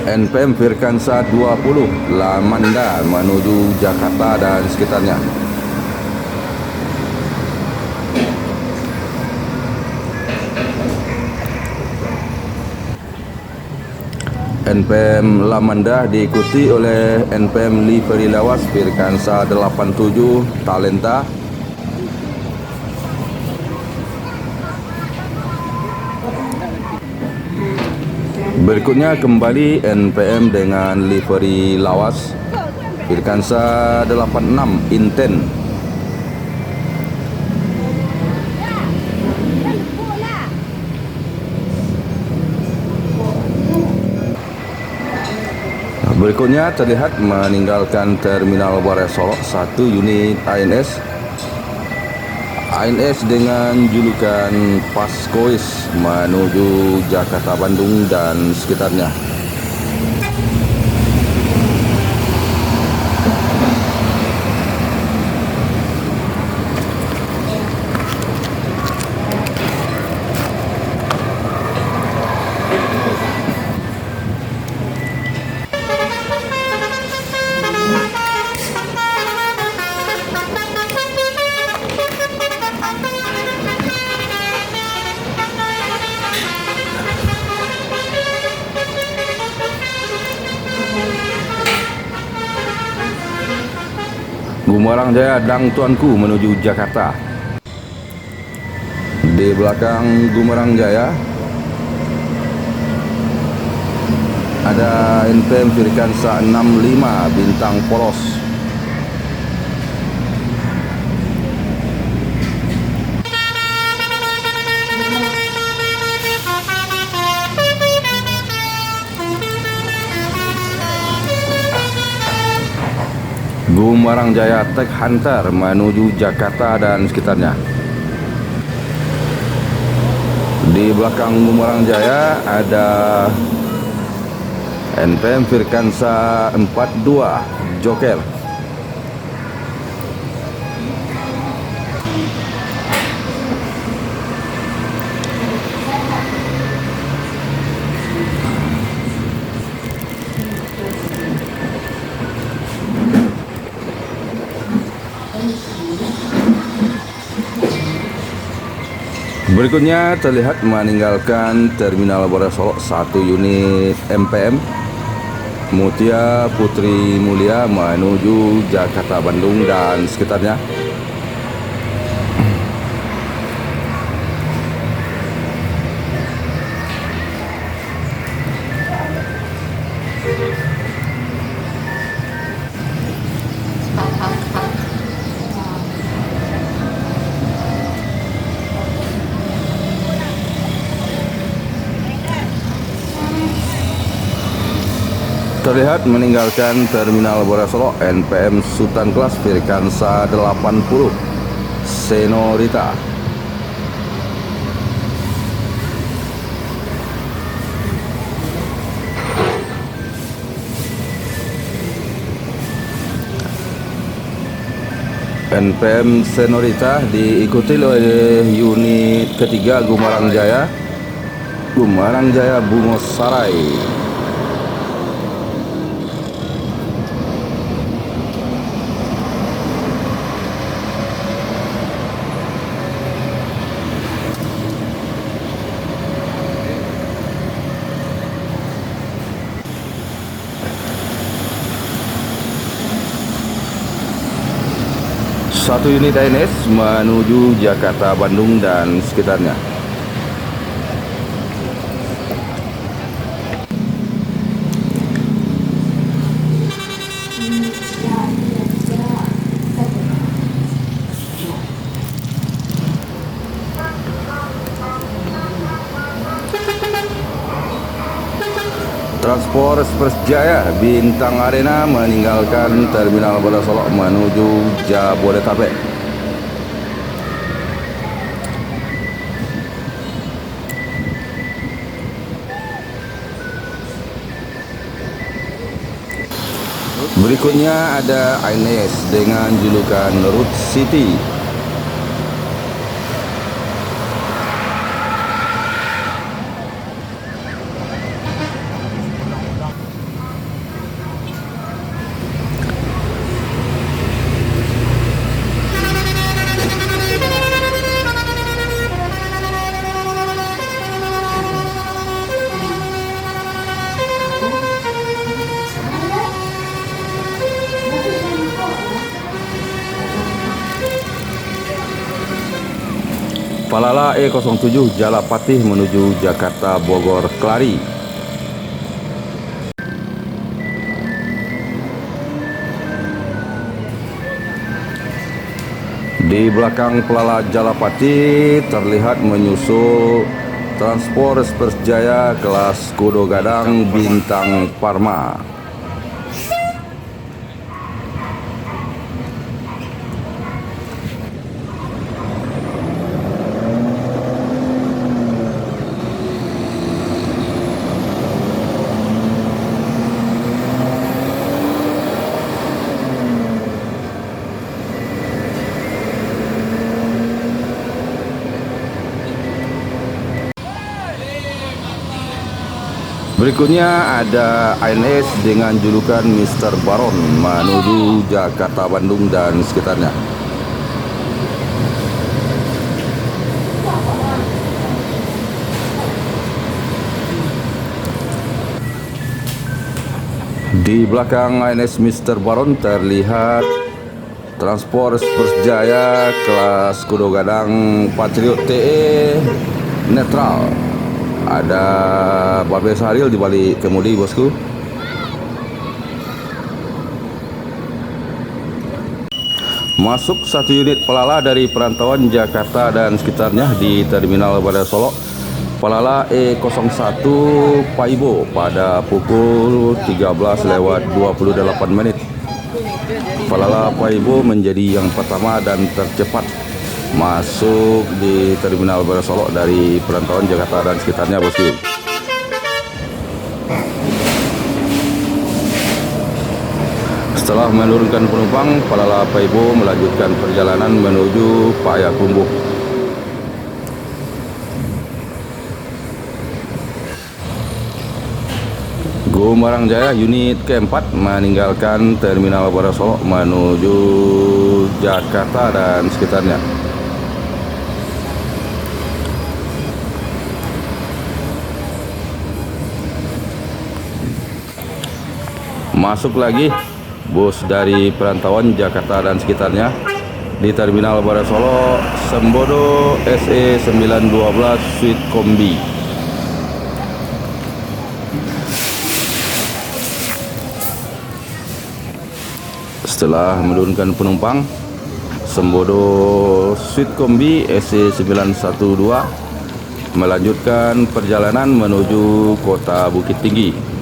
NPM Firkansa 20 Lamanda menuju Jakarta dan sekitarnya. NPM Lamanda diikuti oleh NPM Livery Lawas Firkansa 87 Talenta. Berikutnya kembali NPM dengan Livery Lawas Firkansa 86 Inten. Berikutnya terlihat meninggalkan Terminal Buare Solok 1 unit ANS dengan julukan Paskois menuju Jakarta, Bandung dan sekitarnya. Gumarang Jaya Dang Tuanku menuju Jakarta. Di belakang Gumarang Jaya ada NPM Firkansa 65 Bintang Polos. Gumarang Jaya Tech Hunter menuju Jakarta dan sekitarnya. Di belakang Gumarang Jaya ada NPM Firkansa 42 Joker. Berikutnya terlihat meninggalkan Terminal Buare Solok 1 unit MPM Mutia Putri Mulia menuju Jakarta, Bandung dan sekitarnya. Terlihat meninggalkan Terminal Buare Solok NPM Sultan Kelas Firkansa 80 Senorita. NPM Senorita diikuti oleh unit ketiga Gumarang Jaya Bungosarai. Satu unit ANS menuju Jakarta, Bandung dan sekitarnya. Transport Express Jaya Bintang Arena meninggalkan Terminal Buare Solok menuju Jabodetabek. Berikutnya ada ANS dengan julukan Root City. Palala E07 Jalapatih menuju Jakarta Bogor Kelari. Di belakang Palala Jalapatih terlihat menyusul Transport Ekspres Jaya kelas Kudo Gadang Bintang Parma. Berikutnya ada ANS dengan julukan Mr. Baron menuju Jakarta, Bandung dan sekitarnya. Di belakang ANS Mr. Baron terlihat Transport Ekspres Jaya kelas Kudo Gadang Patriot TE netral. Ada Babe Saril di balik kemudi, bosku. Masuk satu unit Palala dari perantauan Jakarta dan sekitarnya di Terminal Bandara Solok. Palala E01 Paibo pada pukul 13:28. Palala Paibo menjadi yang pertama dan tercepat masuk di Terminal Bandara Solok dari perantauan Jakarta dan sekitarnya, bosku. Setelah menurunkan penumpang, Palala Paibo melanjutkan perjalanan menuju Payakumbuh. Gumarang Jaya unit keempat meninggalkan Terminal Bandara Solok menuju Jakarta dan sekitarnya. Masuk lagi bus dari perantauan Jakarta dan sekitarnya di Terminal Bandara Solok, Sembodo SE 912 Suite Kombi. Setelah menurunkan penumpang, Sembodo Suite Kombi SE 912 melanjutkan perjalanan menuju Kota Bukit Tinggi.